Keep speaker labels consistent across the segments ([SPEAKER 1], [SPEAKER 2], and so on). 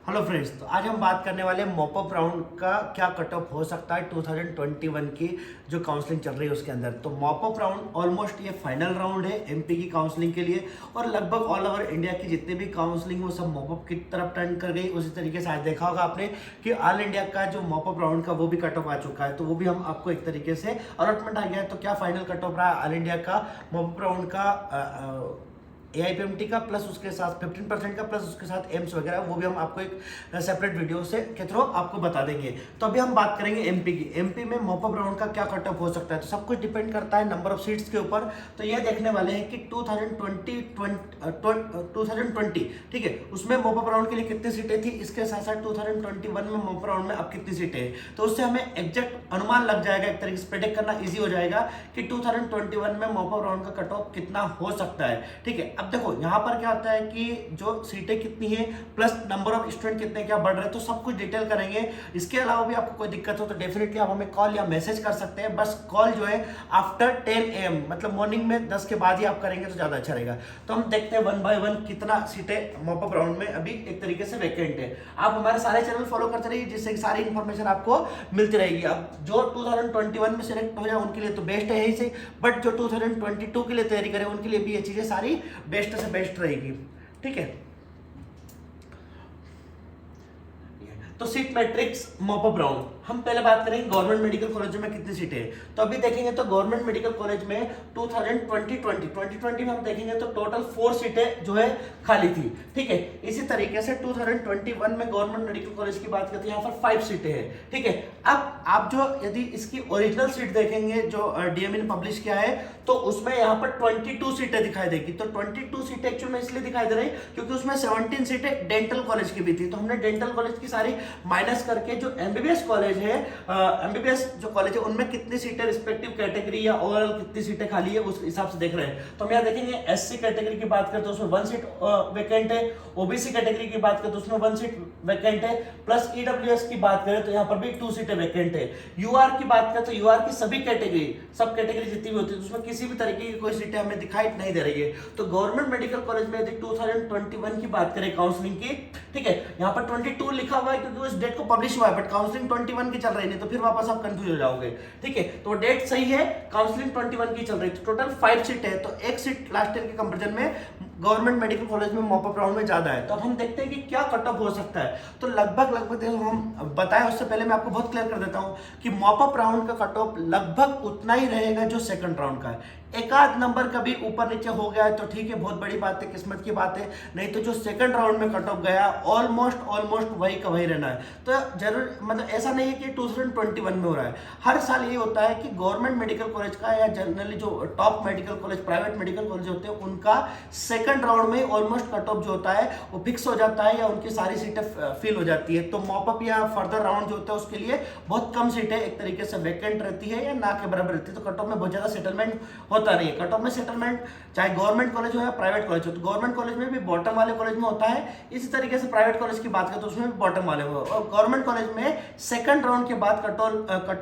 [SPEAKER 1] Hello friends, तो आज हम बात करने वाले हैं मॉप अप राउंड का क्या कट ऑफ हो सकता है 2021 की जो काउंसलिंग चल रही है उसके अंदर। तो मॉप अप राउंड ऑलमोस्ट ये फाइनल राउंड है एमपी की काउंसलिंग के लिए, और लगभग ऑल ओवर इंडिया की जितनी भी काउंसलिंग वो सब मॉप अप की तरफ टर्न कर गई। उसी तरीके से आज देखा होगा आपने कि ऑल इंडिया का जो मॉप अप राउंड का वो भी कट ऑफ आ चुका है, तो वो भी हम आपको एक तरीके से अलॉटमेंट आ गया है। तो क्या फाइनल कट ऑफ रहा है ऑल इंडिया का मॉप अप राउंड का AIPMT का, प्लस उसके साथ 15% का, प्लस उसके साथ एम्स वगैरह, वो भी हम आपको एक सेपरेट वीडियो से के थ्रू आपको बता देंगे। तो अभी हम बात करेंगे एमपी की। एमपी में मॉप अप राउंड का क्या कट ऑफ हो सकता है, तो सब कुछ डिपेंड करता है नंबर ऑफ सीट्स के ऊपर। तो ये देखने वाले हैं कि 2020 ठीक है, उसमें मॉप अप राउंड के लिए कितनी सीटें थी, इसके साथ साथ 2021 में मॉप अप राउंड में अब कितनी सीटें हैं। तो उससे हमें एग्जैक्ट अनुमान लग जाएगा, एक तरीके से प्रेडिक्ट करना ईजी हो जाएगा कि 2021 में मॉप अप राउंड का कट ऑफ कितना हो सकता है। ठीक है, अब देखो यहाँ पर क्या होता है कि जो सीटें कितनी है प्लस नंबर ऑफ स्टूडेंट कितने क्या बढ़ रहे हैं, तो सब कुछ डिटेल करेंगे। इसके अलावा भी आपको कोई दिक्कत हो तो डेफिनेटली आप हमें कॉल या मैसेज कर सकते हैं। बस कॉल जो है आफ्टर 10 AM, मतलब मॉर्निंग में 10 के बाद ही आप करेंगे तो ज्यादा अच्छा रहेगा। तो हम देखते हैं 1 बाय 1 कितना सीटें मॉप अप राउंड में अभी एक तरीके से वैकेंट है। आप हमारे सारे चैनल फॉलो करते रहिए, जिससे सारी इंफॉर्मेशन आपको मिलती रहेगी। अब जो 2021 में सिलेक्ट हो जाए उनके लिए तो बेस्ट है यही से, बट जो 2022 के लिए तैयारी करें उनके लिए भी ये चीजें सारी बेस्ट से बेस्ट रहेगी। ठीक है, तो seat matrix mop up round हम पहले बात करेंगे गवर्नमेंट मेडिकल कॉलेज में कितनी सीटें हैं। तो अभी देखेंगे तो गवर्नमेंट मेडिकल कॉलेज में 2020 में हम देखेंगे तो टोटल 4 सीटें जो है खाली थी। ठीक है, इसी तरीके से 2021 में गवर्नमेंट मेडिकल कॉलेज की बात करते हैं, यहाँ पर 5 सीटें हैं। ठीक है, अब आप जो यदि इसकी ओरिजिनल सीट देखेंगे जो DME ने पब्लिश किया है, तो उसमें यहाँ पर 22 सीटें दिखाई देगी। तो 22 सीटें एक्चुअल में इसलिए दिखाई दे रही क्योंकि उसमें 17 सीटें डेंटल कॉलेज की भी थी। तो हमने डेंटल कॉलेज की सारी माइनस करके जो MBBS कॉलेज है, MBBS जो कॉलेज है उनमें कितनी सीटें रिस्पेक्टिव कैटेगरी या ओवरऑल कितनी सीटें खाली है उस हिसाब से देख रहे हैं। तो हम यहाँ देखेंगे SC कैटेगरी की बात करें तो उसमें 1 सीट वैकेंट है, OBC कैटेगरी की बात करें तो उसमें 1 सीट वैकेंट है, प्लस EWS की बात करें तो यहाँ पर भी 2 सीटें वैकेंट है। UR की बात करें तो UR की सभी कैटेगरी, सब कैटेगरी जितनी भी होती है उसमें किसी भी तरीके की कोई सीटें हमें दिखाई नहीं दे रही है। तो गवर्नमेंट मेडिकल कॉलेज में यदि 2021 की बात करें काउंसलिंग की, ठीक है, यहाँ पर 22 लिखा हुआ है क्योंकि उस डेट को पब्लिश हुआ है, बट काउंसलिंग 21 की चल रही नहीं, तो फिर वापस आप कंफ्यूज हो जाओगे। ठीक है, तो डेट सही है, काउंसलिंग 21 की चल रही है। तो टोटल 5 सीट है, तो एक सीट लास्ट ईयर के कंपैरिजन में गवर्नमेंट मेडिकल कॉलेज में मॉप अप राउंड में ज्यादा है। तो अब हम देखते हैं कि क्या कट ऑफ हो सकता है। तो लगभग देखो हम बताएं उससे पहले मैं आपको बहुत क्लियर कर देता हूं कि मॉप अप राउंड का कट ऑफ लगभग उतना ही रहेगा जो सेकंड राउंड का है। एक आध नंबर कभी ऊपर नीचे हो गया है तो ठीक है, बहुत बड़ी बात है, किस्मत की बात है। नहीं तो जो सेकंड राउंड में कट ऑफ गया ऑलमोस्ट वही का वही रहना है। तो जरूर मतलब ऐसा नहीं है कि 2021 में हो रहा है, हर साल ये होता है कि गवर्नमेंट मेडिकल कॉलेज का या जनरली जो top medical college, private medical college होते हैं उनका सेकंड राउंड में ऑलमोस्ट कट ऑफ जो होता है वो फिक्स हो जाता है या उनकी सारी सीटें फिल हो जाती है। तो मॉप अप या फर्दर राउंड जो होता है उसके लिए बहुत कम सीटें एक तरीके से वैकेंट रहती है या ना के बराबर रहती है। तो कट ऑफ में बहुत ज्यादा सेटलमेंट होता नहीं है। कट ऑफ में सेटलमेंट चाहे गवर्नमेंट कॉलेज हो या प्राइवेट कॉलेज हो, तो गवर्नमेंट कॉलेज में भी बॉटम वाले कॉलेज में होता है, इसी तरीके से प्राइवेट कॉलेज की बात करें तो उसमें भी बॉटम वाले हो। और गवर्नमेंट कॉलेज में सेकंड राउंड के बाद कट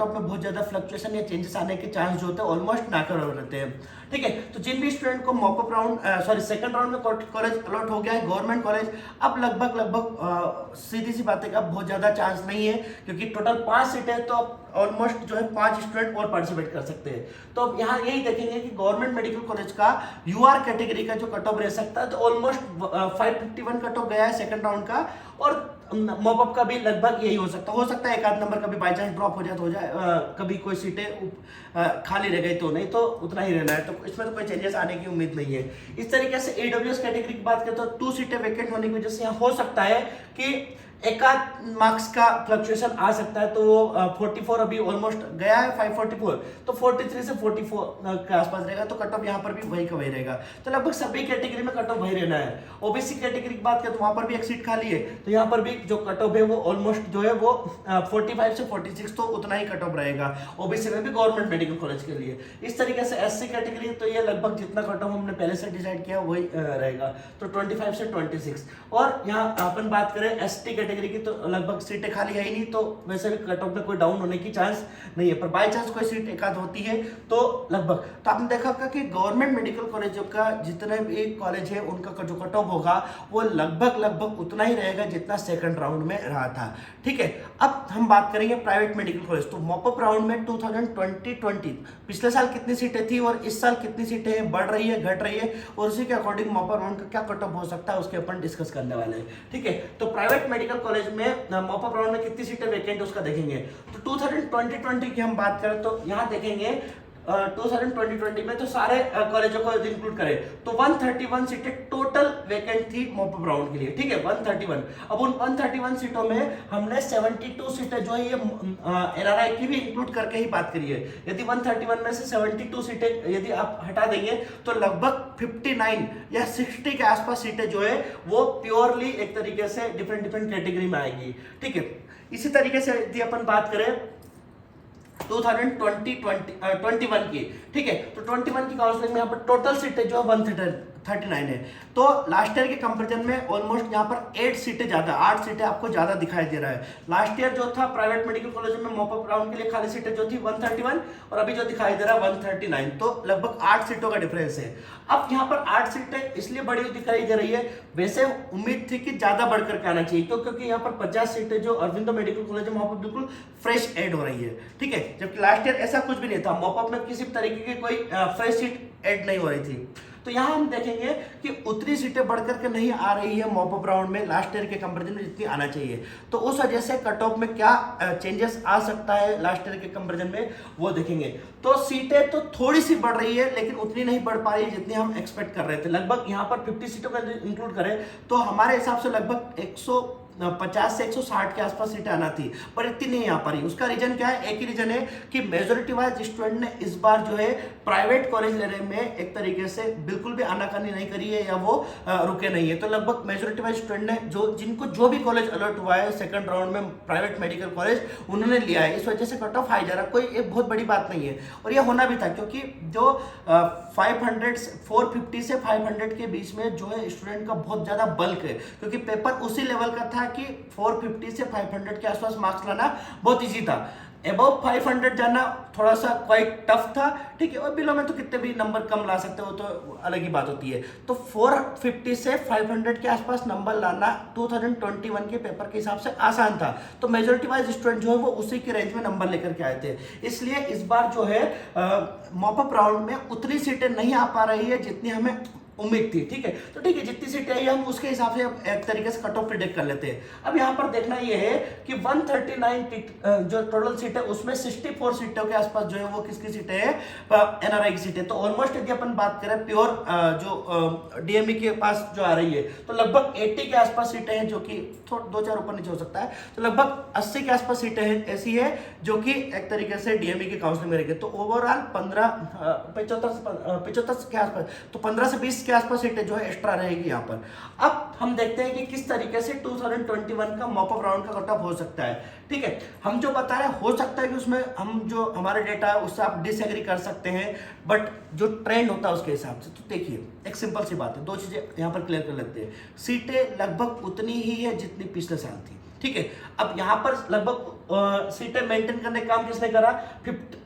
[SPEAKER 1] ऑफ में बहुत ज्यादा फ्लक्चुएशन या चेंजेस आने के चांस जो होते हैं ऑलमोस्ट ना के बराबर रहते हैं। ठीक है, तो जिन भी स्टूडेंट को mock up round second round में कॉलेज अलॉट हो गया है गवर्नमेंट कॉलेज, अब लगभग सीधी सी बात है कि अब बहुत ज्यादा चांस नहीं है क्योंकि टोटल 5 सीटें, तो ऑलमोस्ट जो है 5 स्टूडेंट और पार्टिसिपेट कर सकते हैं। तो अब यहाँ यही देखेंगे कि गवर्नमेंट मेडिकल कॉलेज का UR कैटेगरी का जो कट ऑफ रह सकता है, तो ऑलमोस्ट 551 कट ऑफ गया है सेकंड राउंड का, और मॉप अप का भी लगभग यही हो सकता है। एक आध नंबर कभी बाई चांस ड्रॉप हो जाए तो हो जाए, कभी कोई सीटें खाली रह गई तो नहीं, तो उतना ही रहना है। तो इसमें तो कोई चेंजेस आने की उम्मीद नहीं है। इस तरीके से AWS कैटेगरी की बात करें तो 2 सीटें वैकेंट होने की वजह से यहाँ हो सकता है कि एक आध मार्क्स का फ्लक्चुएशन आ सकता है। तो वो 44 अभी ऑलमोस्ट गया है 544, तो 43 से 44 के आसपास रहेगा। तो कट ऑफ यहाँ पर भी वही का वही रहेगा। तो लगभग सभी कैटेगरी में कट ऑफ वही रहना है। OBC कैटेगरी की बात करें तो वहां पर भी एक सीट खाली है, तो यहाँ पर भी जो कट ऑफ है वो ऑलमोस्ट जो है वो 45 से 46, तो उतना ही कट ऑफ रहेगा OBC में भी गवर्नमेंट मेडिकल कॉलेज के लिए। इस तरीके से SC कैटेगरी तो ये लगभग जितना कट ऑफ हमने पहले से डिसाइड किया वही रहेगा, तो 25 से 26। और यहाँ अपन बात करें ST कैटेगरी कैटेगरी की तो लगभग सीटें खाली है ही नहीं, तो वैसे भी कट ऑफ में कोई डाउन होने की चांस नहीं है, पर बाय चांस कोई सीट एक आध होती है तो लगभग। तो आपने देखा होगा कि गवर्नमेंट मेडिकल कॉलेजों का जितने भी कॉलेज है उनका जो कट ऑफ होगा वो लगभग उतना ही रहेगा जितना सेकंड राउंड में रहा था। ठीक है, अब हम बात करेंगे प्राइवेट मेडिकल कॉलेज। तो मॉपअप राउंड में 2020 पिछले साल कितनी सीटें थी और इस साल कितनी सीटें बढ़ रही है, घट रही है, और उसी के अकॉर्डिंग मॉपअप राउंड का क्या कट ऑफ हो सकता है उसके अपन डिस्कस करने वाले हैं। ठीक है, तो प्राइवेट मेडिकल कॉलेज में मॉपअप राउंड में कितनी सीटें वैकेंट उसका देखेंगे। तो 2020 की हम बात करें तो यहाँ देखेंगे 2020 में तो सारे कॉलेजों को इंक्लूड करें तो 131 सीटें टोटल वैकेंट थी मॉपअप राउंड के लिए। ठीक है, 131। अब उन 131 सीटों में हमने 72 सीटें जो है ये एनआरआई की भी इंक्लूड करके ही बात करी है। यदि 131 में से 72 सीटें यदि आप हटा देंगे तो लगभग 59 या 60 के आसपास सीटें जो है वो प्योरली एक तरीके से डिफरेंट कैटेगरी में आएगी। ठीक है, इसी तरीके से यदि अपन बात करें 2021 की, ठीक है, तो 21 की काउंसलिंग में यहाँ पर टोटल सीटें जो 139 है, तो लास्ट ईयर के कंपैरिजन में ऑलमोस्ट यहाँ पर 8 सीटें ज्यादा, 8 सीटें आपको ज्यादा दिखाई दे रहा है। लास्ट ईयर जो था प्राइवेट मेडिकल कॉलेज में मॉपअप राउंड के लिए खाली सीटें जो थी 131 और अभी जो दिखाई दे रहा है 139, तो लगभग 8 सीटों का डिफरेंस है। अब यहाँ पर 8 सीटें इसलिए बड़ी दिखाई दे रही है, वैसे उम्मीद थी कि ज्यादा बढ़ करके आना चाहिए क्योंकि यहाँ पर 50 सीटें जो अरविंदो मेडिकल कॉलेज है वहां पर बिल्कुल फ्रेश ऐड हो रही है। ठीक है, जबकि लास्ट ईयर ऐसा कुछ भी नहीं था, मॉपअप में किसी तरीके की कोई फ्रेश सीट ऐड नहीं हो रही थी। तो यहाँ हम देखेंगे कि उतनी सीटें बढ़कर के नहीं आ रही है मॉपअप राउंड में लास्ट ईयर के कंपैरिजन में जितनी आना चाहिए, तो उस वजह से कट ऑफ में क्या चेंजेस आ सकता है लास्ट ईयर के कंपैरिजन में वो देखेंगे। तो सीटें तो थोड़ी सी बढ़ रही है लेकिन उतनी नहीं बढ़ पा रही है जितनी हम एक्सपेक्ट कर रहे थे। लगभग यहाँ पर 50 सीटों का इंक्लूड करें तो हमारे हिसाब से लगभग 150 से 160 के आसपास सीटें आना थी, पर इतनी नहीं आ पा रही। उसका रीजन क्या है? एक ही रीजन है कि मेजोरिटी वाइज स्टूडेंट ने इस बार जो है प्राइवेट कॉलेज लेने में एक तरीके से बिल्कुल भी आनाकानी नहीं करी है या वो रुके नहीं है। तो लगभग मेजोरिटी वाइज स्टूडेंट ने जिनको जो भी कॉलेज अलर्ट हुआ है सेकंड राउंड में प्राइवेट मेडिकल कॉलेज उन्होंने लिया है, इस वजह से कट ऑफ हाई जा रहा। कोई एक बहुत बड़ी बात नहीं है और ये होना भी था क्योंकि जो 450 से 500 के बीच में जो है स्टूडेंट का बहुत ज्यादा बल्क है, क्योंकि पेपर उसी लेवल का था कि 450 से 500 के आसपास मार्क्स लाना बहुत इजी था। अबव 500 जाना थोड़ा सा क्वाइट टफ था। ठीक है, और बिलो में तो कितने भी नंबर कम ला सकते हो, तो अलग ही बात होती है। तो 450 से 500 के आसपास नंबर लाना 2021 के पेपर के हिसाब से आसान था, तो मेजोरिटी वाइज स्टूडेंट जो है वो उसी के रेंज में नंबर लेकर के आए थे। इसलिए इस बार जो है मॉपअप राउंड में उतनी सीटें नहीं आ पा रही है जितनी हमें उम्मीद थी। ठीक है, तो ठीक है, जितनी सीटें आई हम उसके हिसाब से एक तरीके से कट ऑफ प्रिडिक्ट कर लेते हैं। अब यहाँ पर देखना ये है कि 139 जो टोटल सीट है उसमें 64 सीटों के आसपास जो है वो किसकी सीटें हैं? एनआरआई की सीटें। तो ऑलमोस्ट यदि अपन बात करें प्योर जो डीएमई के पास जो आ रही है तो लगभग 80 के आसपास सीटें हैं, जो कि थोड़ा 2-4 ऊपर नीचे हो सकता है, तो लगभग 80 के आसपास सीटें हैं ऐसी है जो कि एक तरीके से डीएमई के काउंसलिंग में रहेगी। तो ओवरऑल 75 के आसपास, तो 15 से 20 के आसपास सीटें जो है एक्स्ट्रा रहेगी यहाँ पर। अब हम देखते हैं कि किस तरीके से 2021 का मॉपअप राउंड का कट ऑफ हो सकता है। ठीक है, हम जो बता रहे हैं हो सकता है कि उसमें हम जो हमारे डेटा है उससे आप डिसएग्री कर सकते हैं, बट जो ट्रेंड होता है उसके हिसाब से। तो देखिए, एक सिंपल सी बात है, दो चीजें यहाँ पर क्लियर कर लेते हैं। सीटें लगभग उतनी ही है जितनी पिछले साल थी। ठीक है, अब यहाँ पर लगभग सीटें मेंटेन करने का काम किसने करा?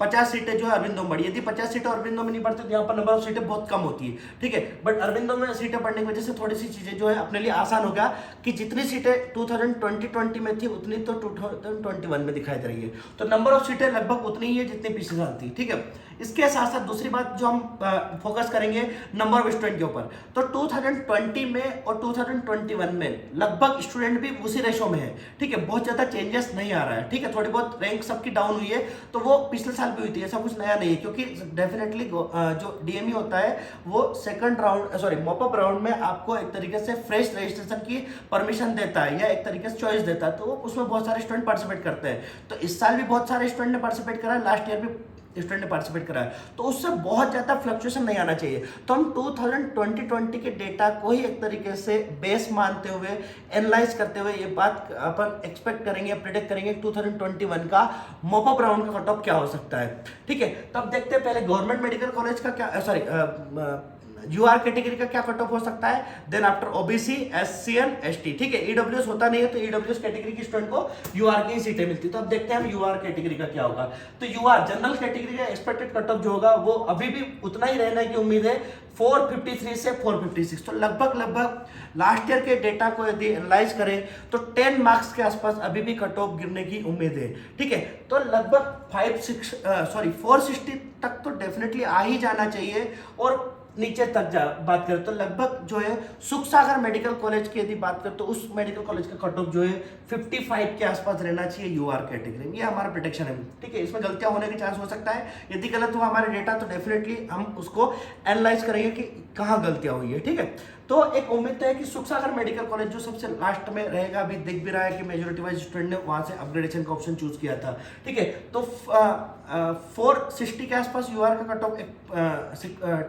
[SPEAKER 1] 50 सीटें जो है अरविंदो में बढ़ी। यदि 50 सीटें अरविंदो में नहीं बढ़ती तो यहाँ पर नंबर ऑफ सीटें बहुत कम होती है। ठीक है, बट अरविंदो में सीटें बढ़ने की वजह से थोड़ी सी चीजें जो है अपने लिए आसान हो गया कि जितनी सीटें 2020 में थी उतनी तो 2021 में दिखाई दे रही है। तो नंबर ऑफ सीटें लगभग उतनी ही है जितनी पिछले साल थी। ठीक है, इसके साथ साथ दूसरी बात जो हम फोकस करेंगे नंबर ऑफ स्टूडेंट के ऊपर, तो 2020 में और 2021 में लगभग स्टूडेंट भी उसी रेशो में है। ठीक है, बहुत ज्यादा चेंजेस नहीं आ रहा है। ठीक है, थोड़ी बहुत रैंक सबकी डाउन हुई है, तो वो पिछले साल भी हुई थी, ऐसा कुछ नया नहीं है, क्योंकि डेफिनेटली जो डीएमई होता है वो सेकंड राउंड मॉपअप राउंड में आपको एक तरीके से फ्रेश रजिस्ट्रेशन की परमिशन देता है या एक तरीके से चॉइस देता है, तो उसमें बहुत सारे स्टूडेंट पार्टिसिपेट करते हैं। तो इस साल भी बहुत सारे स्टूडेंट ने पार्टिसिपेट करा, लास्ट ईयर भी स्टूडेंट ने पार्टिसिपेट करा है, तो उससे बहुत ज्यादा फ्लक्चुएशन नहीं आना चाहिए। तो हम 2020 के डेटा को ही एक तरीके से बेस मानते हुए एनालाइज करते हुए ये बात अपन एक्सपेक्ट करेंगे, प्रिडिक्ट करेंगे 2021 का मॉपअप राउंड का कट ऑफ क्या हो सकता है। ठीक है, तब देखते हैं पहले गवर्नमेंट मेडिकल कॉलेज का क्या, यूआर कैटेगरी का क्या कट ऑफ हो सकता है, then after OBC, SC and, ST, ठीक है। ईडब्ल्यूएस होता नहीं है तो ईडब्ल्यूएस कैटेगरी की स्टूडेंट को यूआर की ही सीटें मिलती है। तो अब देखते हैं हम यूआर कैटेगरी का क्या होगा। तो यूआर जनरल कैटेगरी का एक्सपेक्टेड कट ऑफ जो होगा वो अभी भी उतना ही रहने की उम्मीद है, 453 से 456। तो लगभग लास्ट ईयर के डेटा को यदि एनालाइज करें तो 10 मार्क्स के आसपास अभी भी कट ऑफ गिरने की उम्मीद है, ठीक है। तो लगभग 460 तक तो डेफिनेटली आ ही जाना चाहिए। और नीचे तक बात करें तो लगभग जो है सुख सागर मेडिकल कॉलेज की यदि बात करें तो उस मेडिकल कॉलेज का कट ऑफ जो है 55 के आसपास रहना चाहिए यूआर कैटेगरी में। ये हमारा प्रेडिक्शन है, ठीक है। इसमें गलतियां होने के चांस हो सकता है, यदि गलत हुआ हमारे डेटा तो डेफिनेटली हम उसको एनालाइज करेंगे कि कहाँ गलतियां हुई है, ठीक है। तो एक उम्मीद है कि सुख सागर मेडिकल कॉलेज जो सबसे लास्ट में रहेगा, अभी दिख भी रहा है कि मेजोरिटी वाइज स्टूडेंट ने वहां से अपग्रेडेशन का ऑप्शन चूज किया था, ठीक है। तो 460 के आसपास यूआर का कट ऑफ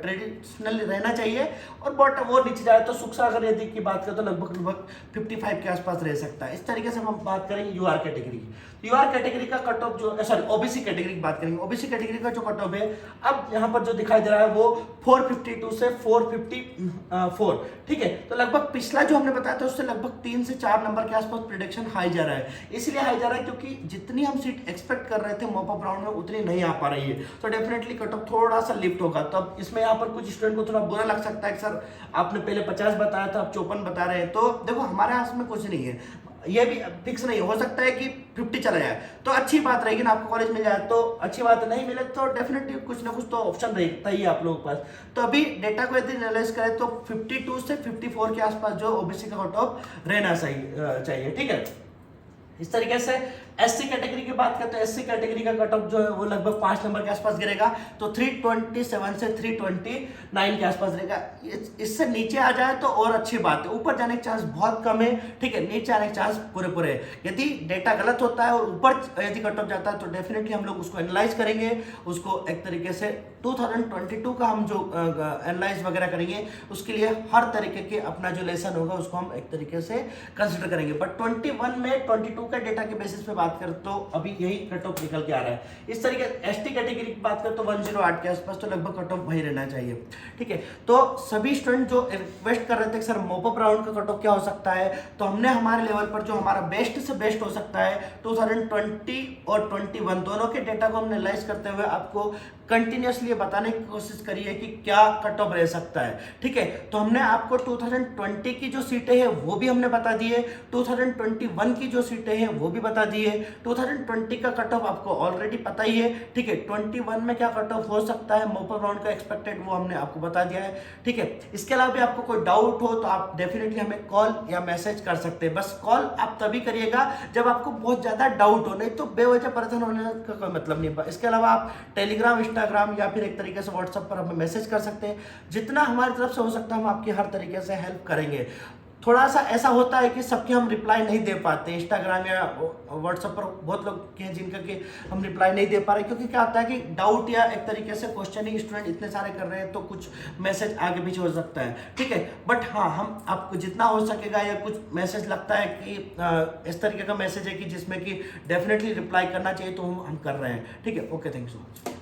[SPEAKER 1] ट्रेडिशनल रहना चाहिए। और बट वो नीचे जाए तो सुख सागर यदि की बात करें तो लगभग 55 के आसपास रह सकता है। इस तरीके से हम बात करेंगे यूआर कैटेगरी की। यूआर कैटेगरी का कट ऑफ जो सॉरी ओबीसी कैटेगरी की बात करेंगे। ओबीसी कैटेगरी का जो कट ऑफ है अब यहाँ पर जो दिखाई दे रहा है वो 452 से 454, ठीक है। तो लगभग पिछला जो हमने बताया था उससे लगभग 3 से 4 नंबर के आसपास प्रेडिक्शन हाई जा रहा है। इसलिए हाई जा रहा है क्योंकि जितनी हम सीट एक्सपेक्ट कर रहे थे मॉप अप राउंड में उतनी नहीं आ पा रही है। तो डेफिनेटली कट ऑफ थोड़ा सा लिफ्ट होगा। तो अब इसमें यहाँ पर कुछ स्टूडेंट को थोड़ा बुरा लग सकता है कि सर आपने पहले 50 बताया था, अब 54 बता रहे हैं। तो देखो हमारे हाथ में कुछ नहीं है, ये भी फिक्स नहीं हो सकता है कि 50 चला जाए तो अच्छी बात रहेगी ना, आपको कॉलेज मिल जाए तो अच्छी बात है, नहीं मिले तो डेफिनेटली कुछ ना कुछ तो ऑप्शन रहता ही आप लोगों के पास। तो अभी डेटा को यदि एनालाइज करें तो 52 से 54 के आसपास जो ओबीसी का कट ऑफ रहना चाहिए, ठीक है। इस तरीके से एससी कैटेगरी की बात करते हैं, एससी कैटेगरी का कट ऑफ जो है वो लगभग 5 नंबर के आसपास गिरेगा। तो 327 से 329 के आसपास रहेगा। इससे नीचे आ जाए तो और अच्छी बात है, ऊपर जाने के चांस बहुत कम है, ठीक है। नीचे आने के चांस पूरे है। यदि डेटा गलत होता है और ऊपर यदि कट ऑफ जाता है तो डेफिनेटली हम लोग उसको एनालाइज करेंगे, उसको एक तरीके से 2022 का हम जो एनालाइज वगैरह करेंगे उसके लिए हर तरीके के अपना जो लेसन होगा उसको हम एक तरीके से कंसिडर करेंगे। बट 21 में 22 का डेटा के बेसिस पे बात करें तो अभी यही कट ऑफ निकल के आ रहा है। इस तरीके एसटी कैटेगरी की बात करें तो 108 के आसपास, तो लगभग कट ऑफ वही रहना चाहिए, ठीक है। तो सभी स्टूडेंट जो रिक्वेस्ट कर रहे थे सर मॉप अप राउंड का कट ऑफ क्या हो सकता है, तो हमने हमारे लेवल पर जो हमारा बेस्ट से बेस्ट हो सकता है 2020 और 21 दोनों के डेटा को हमने एनालाइज करते हुए आपको कंटिन्यूअसली बताने की कोशिश करी है कि क्या कट ऑफ रह सकता है, ठीक है। तो हमने आपको 2020 की जो सीटें हैं वो भी हमने बता दी है, 2021 की जो सीटें हैं वो भी बता दी है। 2020 का कट ऑफ आपको ऑलरेडी पता ही है, ठीक है। 21 में क्या कट ऑफ हो सकता है मॉप अप राउंड का एक्सपेक्टेड वो हमने आपको बता दिया है, ठीक है। इसके अलावा भी आपको कोई डाउट हो तो आप डेफिनेटली हमें कॉल या मैसेज कर सकते हैं। बस कॉल आप तभी करिएगा जब आपको बहुत ज्यादा डाउट हो, नहीं तो बेवजह परेशान होने का कोई मतलब नहीं है। इसके अलावा आप टेलीग्राम, इंस्टाग्राम या फिर एक तरीके से व्हाट्सएप पर हमें मैसेज कर सकते हैं। जितना हमारी तरफ से हो सकता है हम आपकी हर तरीके से हेल्प करेंगे। थोड़ा सा ऐसा होता है कि सबके हम रिप्लाई नहीं दे पाते, इंस्टाग्राम या व्हाट्सएप पर बहुत लोग हैं जिनका कि हम रिप्लाई नहीं दे पा रहे, क्योंकि क्या होता है कि डाउट या एक तरीके से क्वेश्चनिंग स्टूडेंट इतने सारे कर रहे हैं तो कुछ मैसेज आगे पीछे हो सकता है, ठीक है। बट हाँ, हम आपको जितना हो सकेगा या कुछ मैसेज लगता है कि इस तरीके का मैसेज है कि जिसमें कि डेफिनेटली रिप्लाई करना चाहिए तो हम कर रहे हैं, ठीक है। Okay, thank you so much.